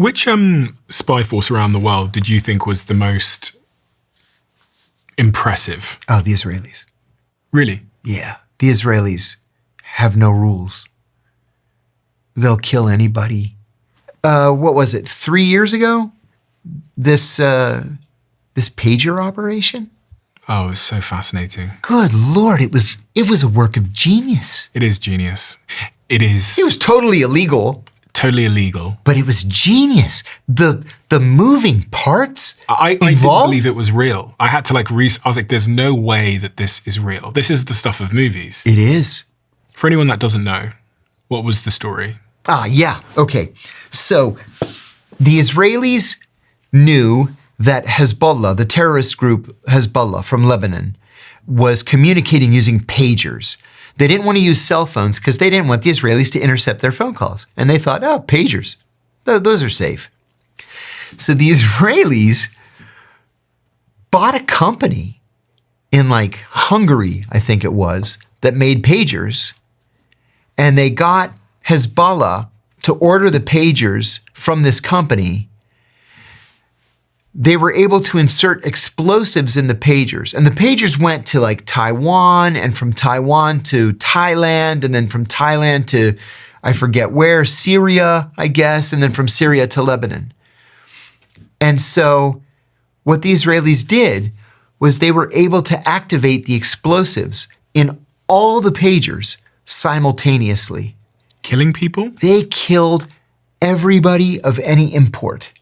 Which spy force around the world did you think was the most impressive? Oh, the Israelis. Really? Yeah. The Israelis have no rules. They'll kill anybody. What was it, 3 years ago? This pager operation? Oh, it's so fascinating. Good Lord, it was a work of genius. It is genius. It is. It was totally illegal. Totally illegal. But it was genius. The moving parts I didn't believe it was real. I had to I was like, there's no way that this is real. This is the stuff of movies. It is. For anyone that doesn't know, what was the story? Yeah. Okay. So the Israelis knew that Hezbollah, the terrorist group Hezbollah from Lebanon, was communicating using pagers. They didn't want to use cell phones because they didn't want the Israelis to intercept their phone calls. And they thought, oh, pagers, those are safe. So the Israelis bought a company in Hungary, I think it was, that made pagers. And they got Hezbollah to order the pagers from this company. They were able to insert explosives in the pagers. And the pagers went to Taiwan, and from Taiwan to Thailand, and then from Thailand to, I forget where, Syria, I guess, and then from Syria to Lebanon. And so what the Israelis did was they were able to activate the explosives in all the pagers simultaneously. Killing people? They killed everybody of any import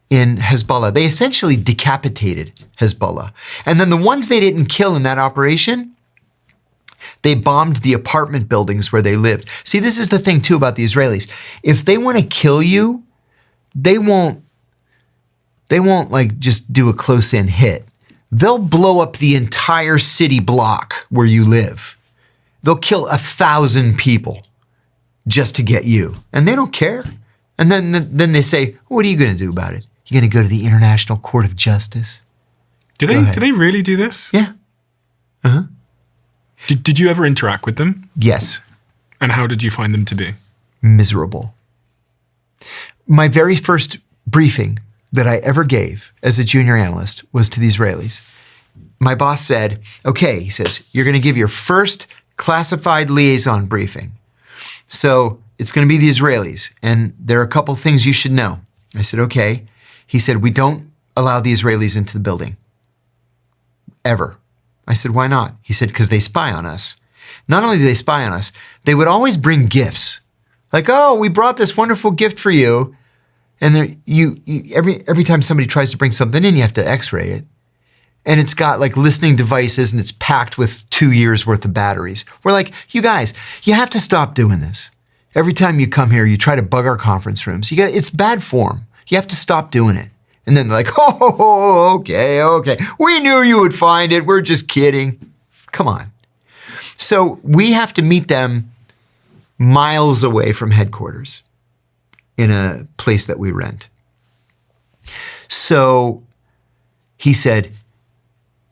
in Hezbollah. They essentially decapitated Hezbollah. And then the ones they didn't kill in that operation, they bombed the apartment buildings where they lived. See, this is the thing too about the Israelis. If they want to kill you, they won't just do a close-in hit. They'll blow up the entire city block where you live. They'll kill 1,000 people just to get you. And they don't care. And then they say, what are you going to do about it? You're going to go to the International Court of Justice? Do they really do this? Yeah. Uh-huh. Did you ever interact with them? Yes. And how did you find them to be? Miserable. My very first briefing that I ever gave as a junior analyst was to the Israelis. My boss said, okay, he says, you're going to give your first classified liaison briefing. So it's going to be the Israelis, and there are a couple things you should know. I said, okay. He said, we don't allow the Israelis into the building. Ever. I said, why not? He said, because they spy on us. Not only do they spy on us, they would always bring gifts. Like, oh, we brought this wonderful gift for you. And every time somebody tries to bring something in, you have to x-ray it. And it's got listening devices, and it's packed with 2 years worth of batteries. We're like, you guys, you have to stop doing this. Every time you come here, you try to bug our conference rooms. It's bad form. You have to stop doing it. And then they're like, oh, okay. We knew you would find it. We're just kidding. Come on. So we have to meet them miles away from headquarters in a place that we rent. So he said,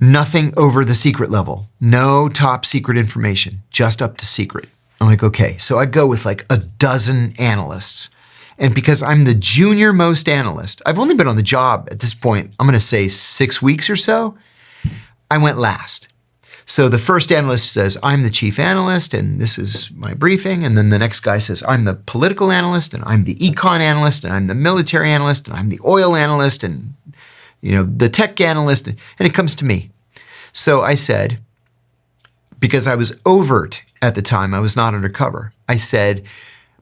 nothing over the secret level. No top secret information, just up to secret. I'm like, okay. So I go with 12 analysts. And because I'm the junior most analyst, I've only been on the job at this point, I'm going to say 6 weeks or so, I went last. So the first analyst says, I'm the chief analyst, and this is my briefing. And then the next guy says, I'm the political analyst, and I'm the econ analyst, and I'm the military analyst, and I'm the oil analyst, and the tech analyst, and it comes to me. So I said, because I was overt at the time, I was not undercover, I said,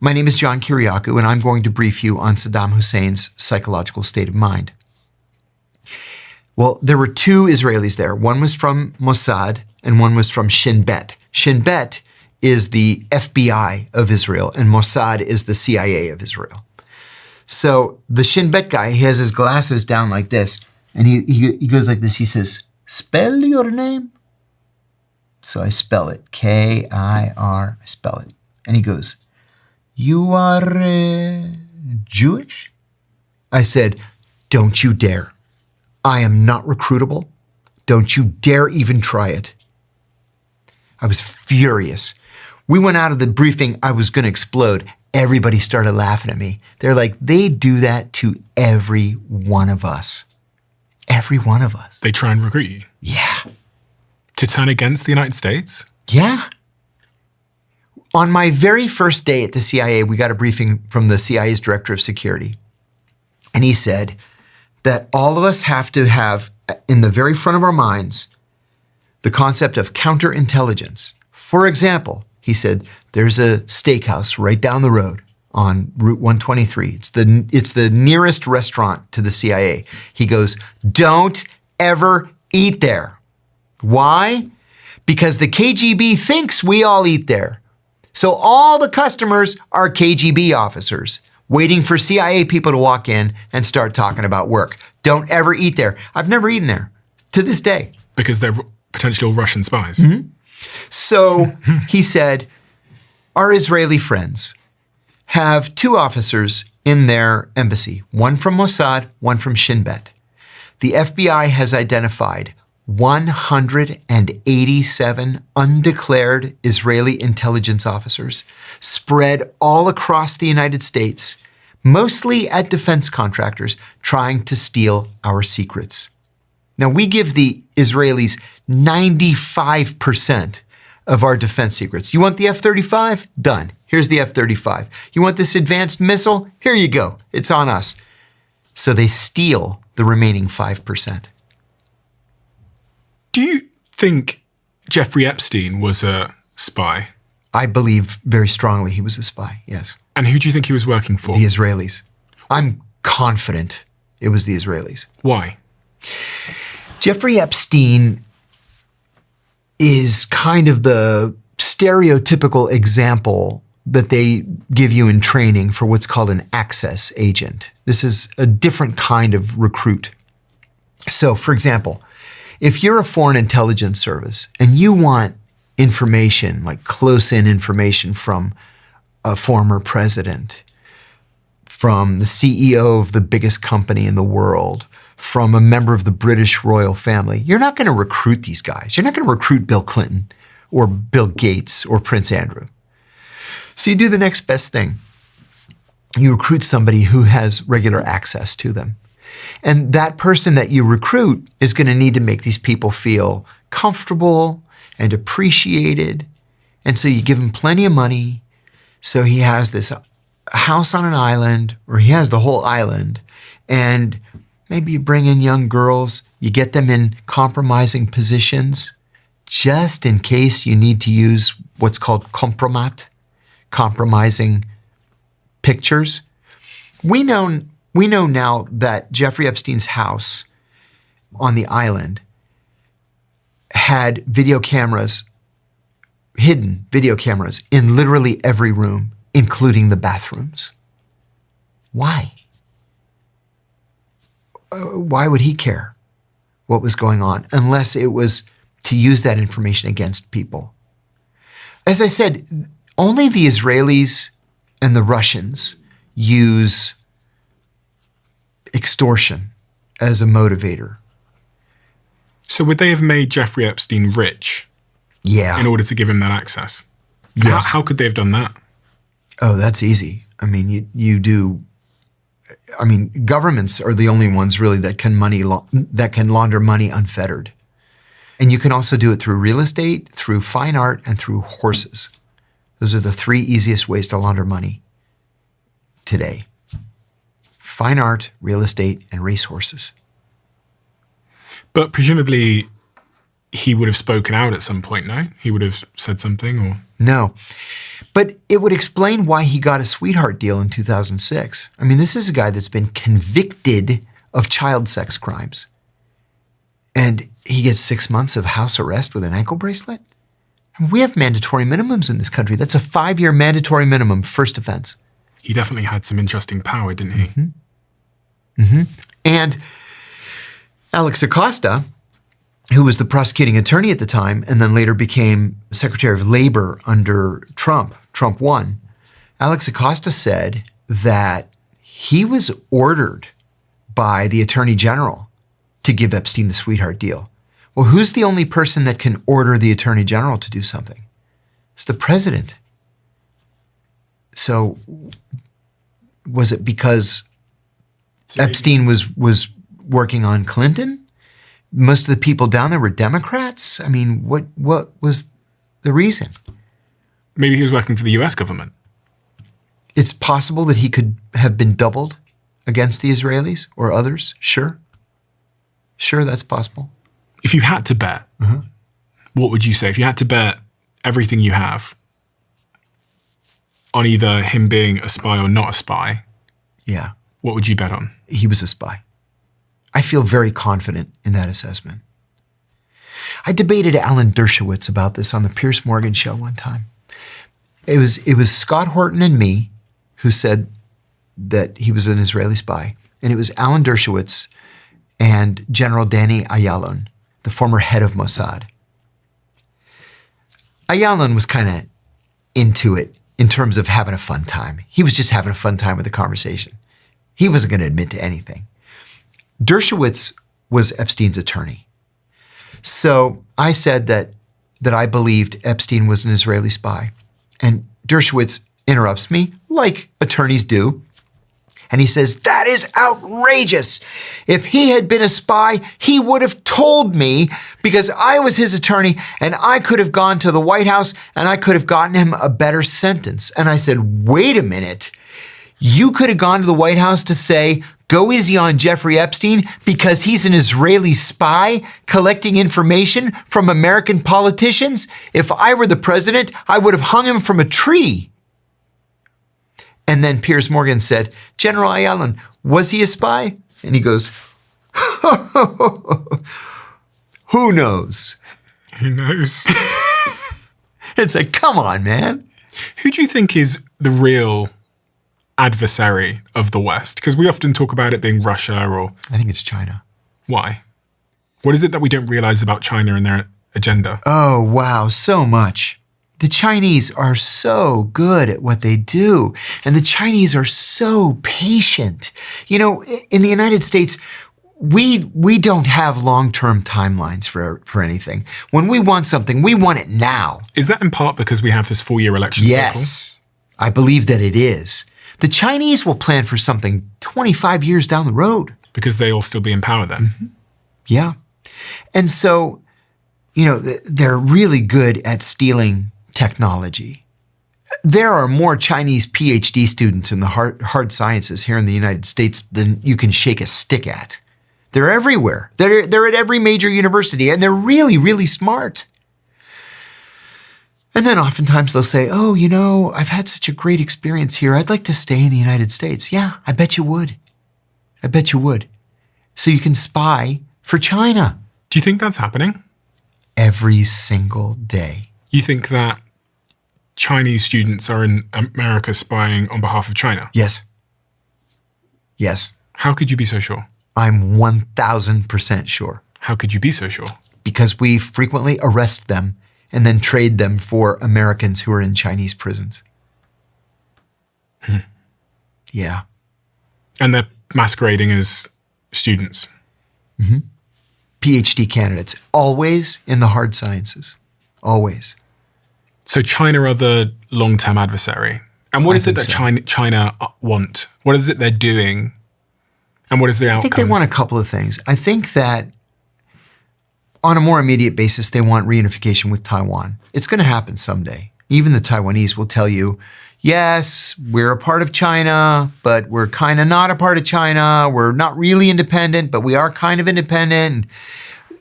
my name is John Kiriakou, and I'm going to brief you on Saddam Hussein's psychological state of mind. Well, there were 2 Israelis there. One was from Mossad, and one was from Shin Bet. Shin Bet is the FBI of Israel, and Mossad is the CIA of Israel. So the Shin Bet guy, he has his glasses down like this, and he goes like this. He says, spell your name. So I spell it, K-I-R, I spell it. And he goes, you are Jewish? I said, don't you dare. I am not recruitable. Don't you dare even try it. I was furious. We went out of the briefing, I was going to explode. Everybody started laughing at me. They're like, they do that to every one of us. Every one of us. They try and recruit you. Yeah. To turn against the United States? Yeah. On my very first day at the CIA, we got a briefing from the CIA's director of security. And he said that all of us have to have in the very front of our minds the concept of counterintelligence. For example, he said, there's a steakhouse right down the road on Route 123. It's the nearest restaurant to the CIA. He goes, don't ever eat there. Why? Because the KGB thinks we all eat there. So all the customers are KGB officers waiting for CIA people to walk in and start talking about work. Don't ever eat there. I've never eaten there to this day. Because they're potential Russian spies. Mm-hmm. So he said, our Israeli friends have 2 officers in their embassy, one from Mossad, one from Shin Bet. The FBI has identified 187 undeclared Israeli intelligence officers spread all across the United States, mostly at defense contractors trying to steal our secrets. Now, we give the Israelis 95% of our defense secrets. You want the F-35? Done. Here's the F-35. You want this advanced missile? Here you go. It's on us. So they steal the remaining 5%. Do you think Jeffrey Epstein was a spy? I believe very strongly he was a spy, yes. And who do you think he was working for? The Israelis. I'm confident it was the Israelis. Why? Jeffrey Epstein is kind of the stereotypical example that they give you in training for what's called an access agent. This is a different kind of recruit. So, for example, if you're a foreign intelligence service and you want information, like close-in information from a former president, from the CEO of the biggest company in the world, from a member of the British royal family, you're not going to recruit these guys. You're not going to recruit Bill Clinton or Bill Gates or Prince Andrew. So you do the next best thing. You recruit somebody who has regular access to them. And that person that you recruit is going to need to make these people feel comfortable and appreciated. And so you give him plenty of money. So he has this house on an island, or he has the whole island. And maybe you bring in young girls, you get them in compromising positions, just in case you need to use what's called compromat, compromising pictures. We know now that Jeffrey Epstein's house on the island had video cameras, hidden video cameras in literally every room, including the bathrooms. Why? Why would he care what was going on unless it was to use that information against people? As I said, only the Israelis and the Russians use extortion as a motivator. So would they have made Jeffrey Epstein rich? Yeah. In order to give him that access? Yes. How could they have done that? Oh, that's easy. I mean, governments are the only ones really that can launder money unfettered. And you can also do it through real estate, through fine art, and through horses. Those are the 3 easiest ways to launder money today. Fine art, real estate, and racehorses. But presumably he would have spoken out at some point, no? He would have said something or... No. But it would explain why he got a sweetheart deal in 2006. I mean, this is a guy that's been convicted of child sex crimes. And he gets 6 months of house arrest with an ankle bracelet? We have mandatory minimums in this country. That's a 5-year mandatory minimum, first offense. He definitely had some interesting power, didn't he? Mm-hmm. Mm-hmm. And Alex Acosta, who was the prosecuting attorney at the time and then later became Secretary of Labor under Trump 1, Alex Acosta said that he was ordered by the Attorney General to give Epstein the sweetheart deal. Well, who's the only person that can order the Attorney General to do something? It's the president. So was it because Epstein was working on Clinton? Most of the people down there were Democrats. I mean, what was the reason? Maybe he was working for the US government. It's possible that he could have been doubled against the Israelis or others. Sure. Sure, that's possible. If you had to bet, what would you say? If you had to bet everything you have on either him being a spy or not a spy, Yeah. what would you bet on? He was a spy. I feel very confident in that assessment. I debated Alan Dershowitz about this on the Piers Morgan show one time. It was Scott Horton and me who said that he was an Israeli spy. And it was Alan Dershowitz and General Danny Ayalon, the former head of Mossad. Ayalon was kind of into it in terms of having a fun time. He was just having a fun time with the conversation. He wasn't going to admit to anything. Dershowitz was Epstein's attorney. So I said that I believed Epstein was an Israeli spy. And Dershowitz interrupts me, like attorneys do. And he says, that is outrageous. If he had been a spy, he would have told me because I was his attorney and I could have gone to the White House and I could have gotten him a better sentence. And I said, wait a minute. You could have gone to the White House to say, go easy on Jeffrey Epstein because he's an Israeli spy collecting information from American politicians? If I were the president, I would have hung him from a tree. And then Piers Morgan said, General Ayalon, was he a spy? And he goes, who knows? Who knows? It's like, come on, man. Who do you think is the real adversary of the West? Because we often talk about it being Russia or... I think it's China. Why? What is it that we don't realize about China and their agenda? Oh, wow, so much. The Chinese are so good at what they do, and the Chinese are so patient. You know, in the United States, we don't have long-term timelines for anything. When we want something, we want it now. Is that in part because we have this 4-year election cycle? Yes, I believe that it is. The Chinese will plan for something 25 years down the road. Because they'll still be in power then. Mm-hmm. Yeah. And so, you know, they're really good at stealing technology. There are more Chinese PhD students in the hard sciences here in the United States than you can shake a stick at. They're everywhere. They're at every major university, and they're really, really smart. And then oftentimes they'll say, oh, you know, I've had such a great experience here. I'd like to stay in the United States. Yeah, I bet you would. I bet you would. So you can spy for China. Do you think that's happening? Every single day. You think that Chinese students are in America spying on behalf of China? Yes. Yes. How could you be so sure? I'm 1,000% sure. How could you be so sure? Because we frequently arrest them and then trade them for Americans who are in Chinese prisons. Yeah. And they're masquerading as students. Mm-hmm. PhD candidates, always in the hard sciences, always. So China are the long-term adversary. And what is it that China want? What is it they're doing? And what is the outcome? I think they want a couple of things. I think that on a more immediate basis, they want reunification with Taiwan. It's going to happen someday. Even the Taiwanese will tell you, yes, we're a part of China, but we're kind of not a part of China. We're not really independent, but we are kind of independent.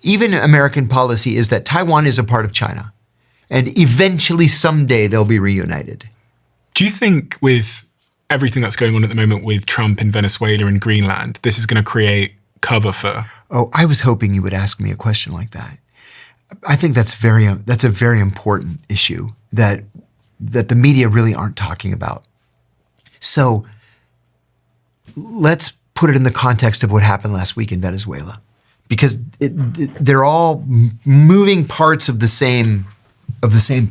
Even American policy is that Taiwan is a part of China. And eventually, someday, they'll be reunited. Do you think with everything that's going on at the moment with Trump in Venezuela and Greenland, this is going to create cover for... Oh, I was hoping you would ask me a question like that. I think that's a very important issue that the media really aren't talking about. So let's put it in the context of what happened last week in Venezuela, because they're all moving parts of the same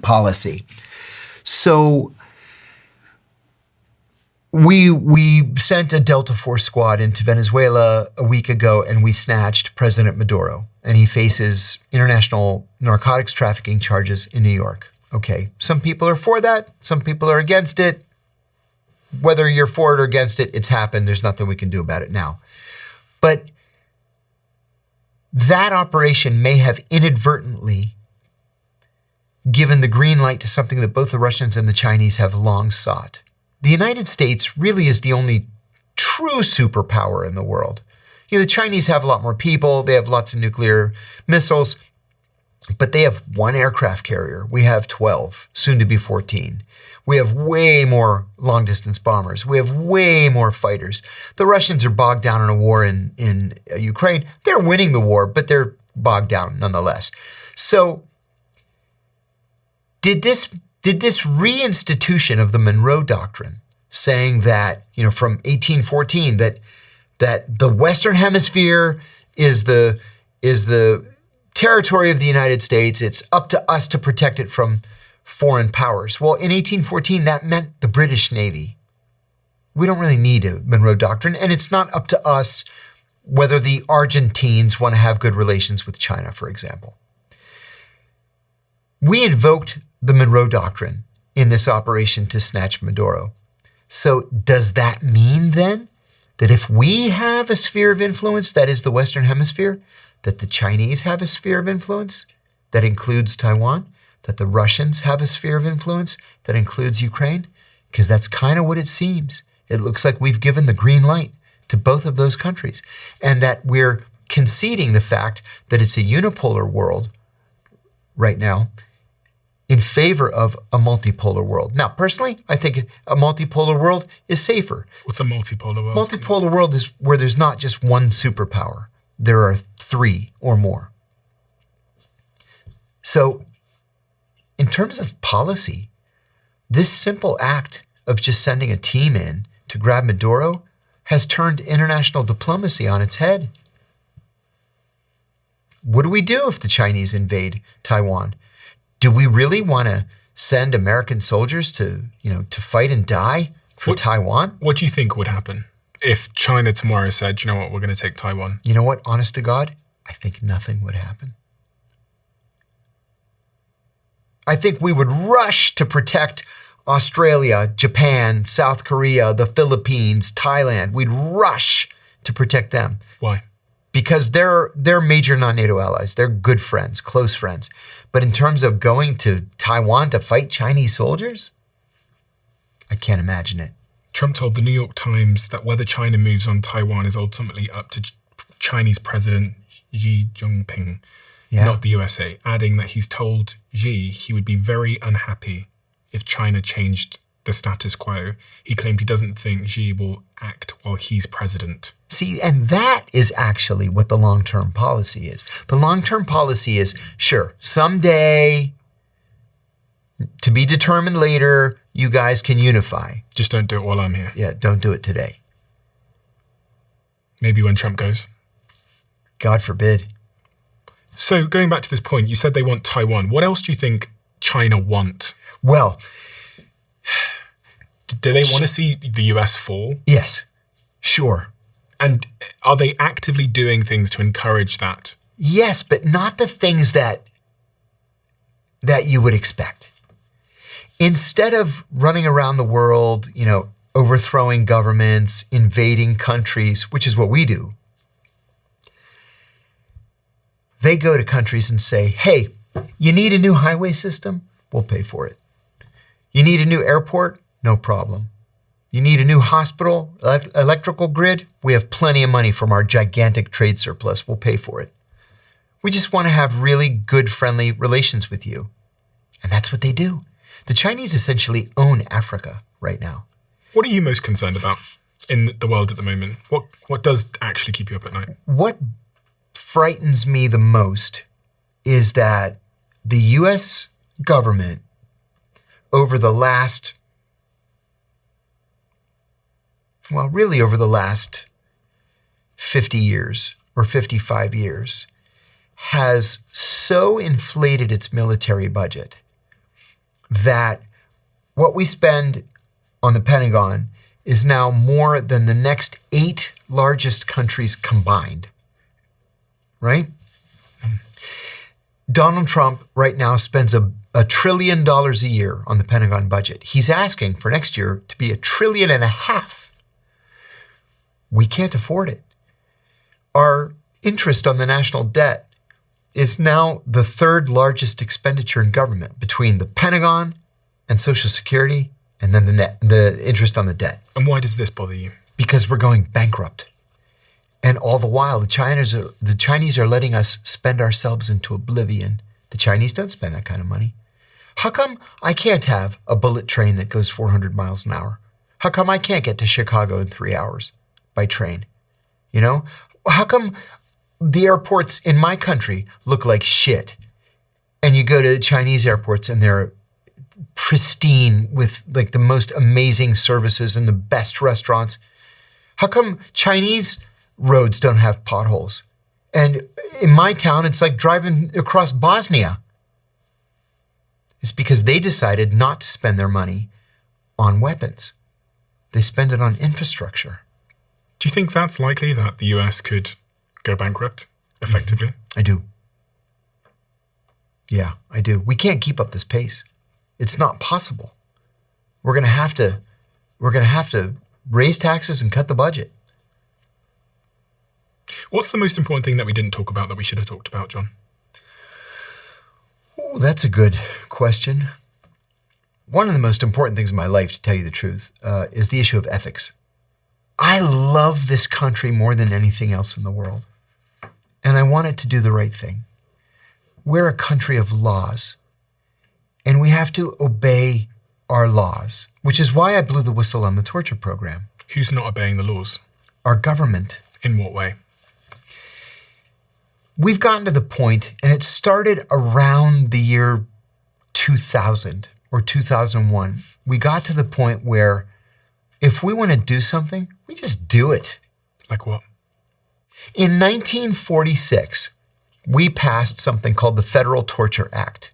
policy. So we sent a Delta Force squad into Venezuela a week ago, and we snatched President Maduro, and he faces international narcotics trafficking charges in New York. Okay, some people are for that, some people are against it. whether you're for it or against it, it's happened. There's nothing we can do about it now. But that operation may have inadvertently given the green light to something that both the Russians and the Chinese have long sought. The United States really is the only true superpower in the world. The Chinese have a lot more people. They have lots of nuclear missiles, but they have one aircraft carrier. We have 12, soon to be 14. We have way more long-distance bombers. We have way more fighters. The Russians are bogged down in a war in Ukraine. They're winning the war, but they're bogged down nonetheless. So did this reinstitution of the Monroe Doctrine, saying that, from 1814, that the Western Hemisphere is the territory of the United States, it's up to us to protect it from foreign powers. Well, in 1814, that meant the British Navy. We don't really need a Monroe Doctrine, and it's not up to us whether the Argentines want to have good relations with China, for example. We invoked the Monroe Doctrine in this operation to snatch Maduro. So does that mean then that if we have a sphere of influence that is the Western Hemisphere, that the Chinese have a sphere of influence that includes Taiwan, that the Russians have a sphere of influence that includes Ukraine? Because that's kind of what it seems. It looks like we've given the green light to both of those countries, and that we're conceding the fact that it's a unipolar world right now in favor of a multipolar world. Now, personally, I think a multipolar world is safer. What's a multipolar world? Multipolar world is where there's not just one superpower. There are 3 or more. So, in terms of policy, this simple act of just sending a team in to grab Maduro has turned international diplomacy on its head. What do we do if the Chinese invade Taiwan? Do we really want to send American soldiers to fight and die for Taiwan? What do you think would happen if China tomorrow said, you know what, we're going to take Taiwan? You know what, honest to God, I think nothing would happen. I think we would rush to protect Australia, Japan, South Korea, the Philippines, Thailand. We'd rush to protect them. Why? Because they're major non-NATO allies. They're good friends, close friends. But in terms of going to Taiwan to fight Chinese soldiers, I can't imagine it. Trump told the New York Times that whether China moves on Taiwan is ultimately up to Chinese President Xi Jinping, not the USA, adding that he's told Xi he would be very unhappy if China changed the status quo. He claimed he doesn't think Xi will act while he's president. See, and that is actually what the long-term policy is. The long-term policy is, sure, someday, to be determined later, you guys can unify. Just don't do it while I'm here. Yeah, don't do it today. Maybe when Trump goes. God forbid. So going back to this point, you said they want Taiwan. What else do you think China want? Well, do they want to see the US fall? Yes, sure. And are they actively doing things to encourage that? Yes, but not the things that you would expect. Instead of running around the world, overthrowing governments, invading countries, which is what we do, they go to countries and say, hey, you need a new highway system? We'll pay for it. You need a new airport? No problem. You need a new hospital, electrical grid? We have plenty of money from our gigantic trade surplus. We'll pay for it. We just want to have really good, friendly relations with you. And that's what they do. The Chinese essentially own Africa right now. What are you most concerned about in the world at the moment? What does actually keep you up at night? What frightens me the most is that the U.S. government over the last 50 years or 55 years has so inflated its military budget that what we spend on the Pentagon is now more than the next 8 largest countries combined, right? Donald Trump right now spends $1 trillion a year on the Pentagon budget. He's asking for next year to be $1.5 trillion. We can't afford it. Our interest on the national debt is now the third largest expenditure in government between the Pentagon and Social Security, and then the interest on the debt. And why does this bother you? Because we're going bankrupt. And all the while, the Chinese are letting us spend ourselves into oblivion. The Chinese don't spend that kind of money. How come I can't have a bullet train that goes 400 miles an hour? How come I can't get to Chicago in 3 hours by train? You know? How come the airports in my country look like shit, and you go to Chinese airports and they're pristine with like the most amazing services and the best restaurants? How come Chinese roads don't have potholes? And in my town, it's like driving across Bosnia. It's because they decided not to spend their money on weapons. They spend it on infrastructure. Do you think that's likely, that the US could go bankrupt effectively? I do. Yeah, I do. We can't keep up this pace. It's not possible. We're going to have to raise taxes and cut the budget. What's the most important thing that we didn't talk about that we should have talked about, John? Oh, that's a good question. One of the most important things in my life, to tell you the truth, is the issue of ethics. I love this country more than anything else in the world, and I want it to do the right thing. We're a country of laws, and we have to obey our laws, which is why I blew the whistle on the torture program. Who's not obeying the laws? Our government. In what way? We've gotten to the point, and it started around the year 2000 or 2001. We got to the point where if we want to do something, we just do it. Like what? In 1946, we passed something called the Federal Torture Act,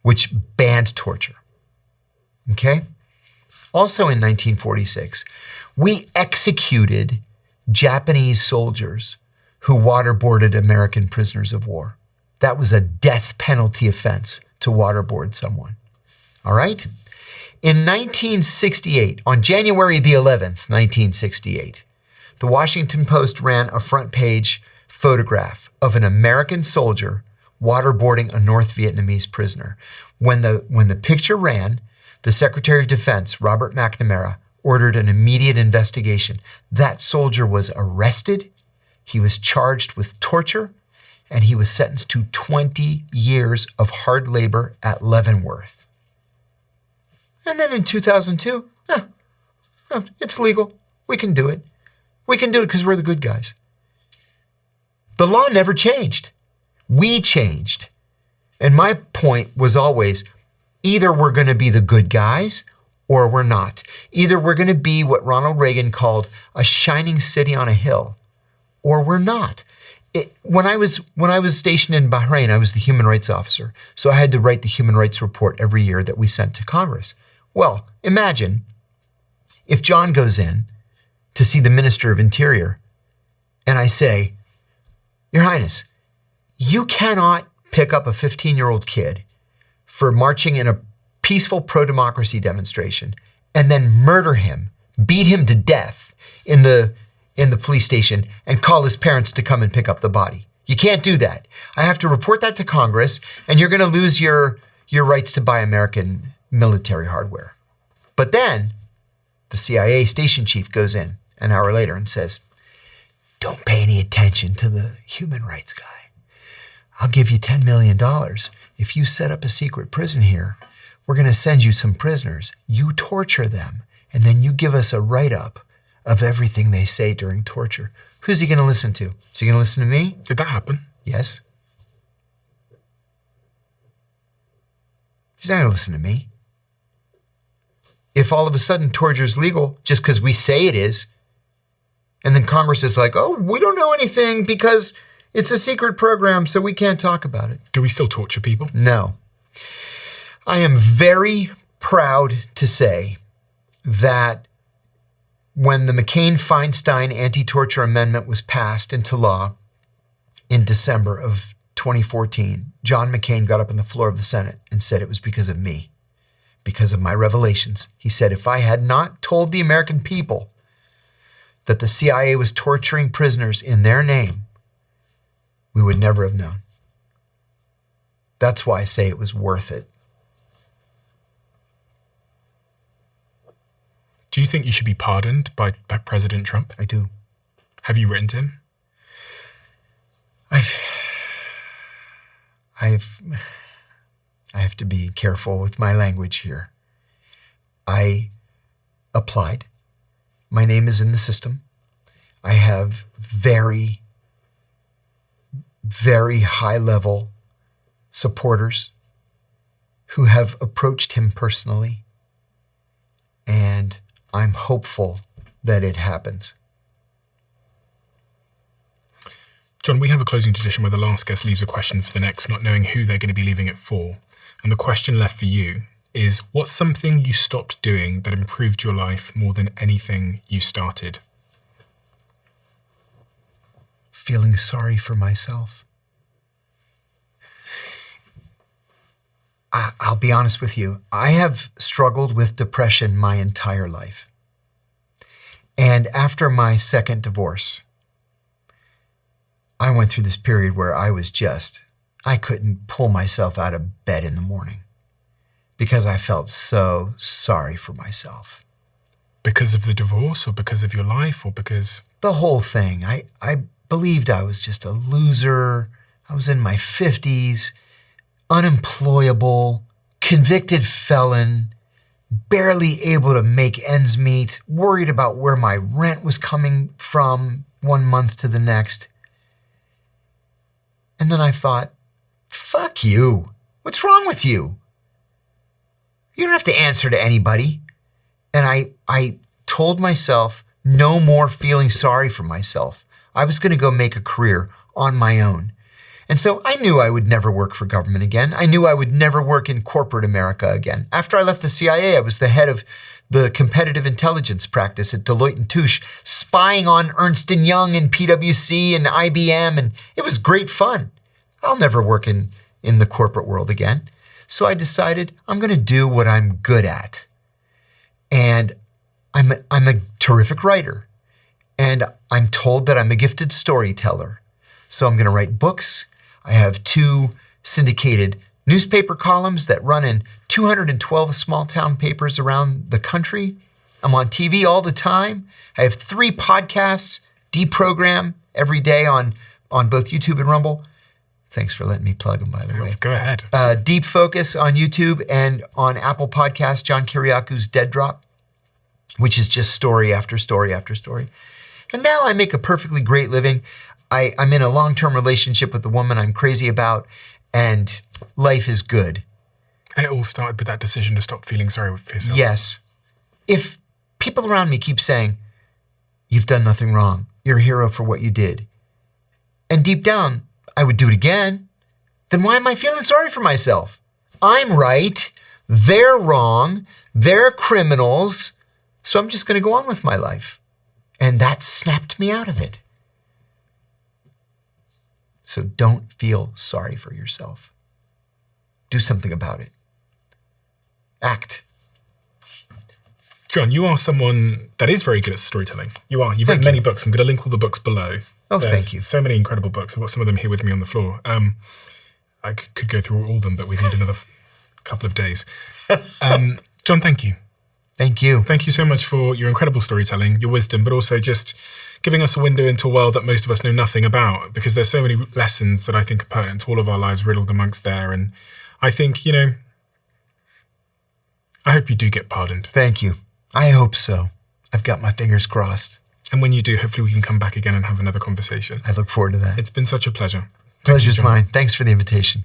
which banned torture. Okay? Also in 1946, we executed Japanese soldiers who waterboarded American prisoners of war. That was a death penalty offense to waterboard someone. All right? In 1968, on January the 11th, 1968, the Washington Post ran a front page photograph of an American soldier waterboarding a North Vietnamese prisoner. When the picture ran, the Secretary of Defense, Robert McNamara, ordered an immediate investigation. That soldier was arrested, he was charged with torture, and he was sentenced to 20 years of hard labor at Leavenworth. And then in 2002, it's legal. We can do it. We can do it because we're the good guys. The law never changed. We changed. And my point was always, either we're going to be the good guys or we're not. Either we're going to be what Ronald Reagan called a shining city on a hill, or we're not. When I was stationed in Bahrain, I was the human rights officer. So I had to write the human rights report every year that we sent to Congress. Well, imagine if John goes in to see the Minister of Interior and I say, Your Highness, you cannot pick up a 15-year-old kid for marching in a peaceful pro-democracy demonstration and then murder him, beat him to death in the police station and call his parents to come and pick up the body. You can't do that. I have to report that to Congress, and you're going to lose your rights to buy American military hardware. But then the CIA station chief goes in an hour later and says, Don't pay any attention to the human rights guy. I'll give you $10 million. If you set up a secret prison here, we're going to send you some prisoners. You torture them, and then you give us a write-up of everything they say during torture. Who's he going to listen to? Is he going to listen to me? Did that happen? Yes. He's not going to listen to me. If all of a sudden torture is legal just because we say it is, and then Congress is like, oh, we don't know anything because it's a secret program, so we can't talk about it. Do we still torture people? No. I am very proud to say that when the McCain-Feinstein anti-torture amendment was passed into law in December of 2014, John McCain got up on the floor of the Senate and said it was because of me, because of my revelations. He said, if I had not told the American people that the CIA was torturing prisoners in their name, we would never have known. That's why I say it was worth it. Do you think you should be pardoned by President Trump? I do. Have you written to him? I have to be careful with my language here. I applied. My name is in the system. I have very, very high-level supporters who have approached him personally, and I'm hopeful that it happens. John, we have a closing tradition where the last guest leaves a question for the next, not knowing who they're going to be leaving it for. And the question left for you is, what's something you stopped doing that improved your life more than anything you started? Feeling sorry for myself. I'll be honest with you. I have struggled with depression my entire life. And after my second divorce, I went through this period where I couldn't pull myself out of bed in the morning because I felt so sorry for myself. Because of the divorce, or because of your life, or because... The whole thing. I believed I was just a loser. I was in my 50s, unemployable, convicted felon, barely able to make ends meet, worried about where my rent was coming from one month to the next. And then I thought, fuck you. What's wrong with you? You don't have to answer to anybody. And I told myself no more feeling sorry for myself. I was going to go make a career on my own. And so I knew I would never work for government again. I knew I would never work in corporate America again. After I left the CIA, I was the head of the competitive intelligence practice at Deloitte & Touche, spying on Ernst & Young and PwC and IBM, and it was great fun. I'll never work in the corporate world again. So I decided I'm going to do what I'm good at. And I'm a terrific writer. And I'm told that I'm a gifted storyteller. So I'm going to write books. I have 2 syndicated newspaper columns that run in 212 small town papers around the country. I'm on TV all the time. I have 3 podcasts, deprogram every day on both YouTube and Rumble. Thanks for letting me plug them, by the way. Go ahead. Deep Focus on YouTube and on Apple Podcasts, John Kiriakou's Dead Drop, which is just story after story after story. And now I make a perfectly great living. I'm in a long-term relationship with the woman I'm crazy about, and life is good. And it all started with that decision to stop feeling sorry for yourself. Yes. If people around me keep saying, you've done nothing wrong, you're a hero for what you did, and deep down, I would do it again, then why am I feeling sorry for myself? I'm right, they're wrong, they're criminals, so I'm just going to go on with my life. And that snapped me out of it. So don't feel sorry for yourself. Do something about it. Act. John, you are someone that is very good at storytelling. You are. You've written many books. I'm going to link all the books below. Oh, thank you. So many incredible books. I've got some of them here with me on the floor. I could go through all of them, but we need another couple of days. John, thank you. Thank you. Thank you so much for your incredible storytelling, your wisdom, but also just giving us a window into a world that most of us know nothing about, because there's so many lessons that I think are pertinent to all of our lives riddled amongst there. And I think, I hope you do get pardoned. Thank you. I hope so. I've got my fingers crossed. And when you do, hopefully we can come back again and have another conversation. I look forward to that. It's been such a pleasure. Pleasure's mine. Thanks for the invitation.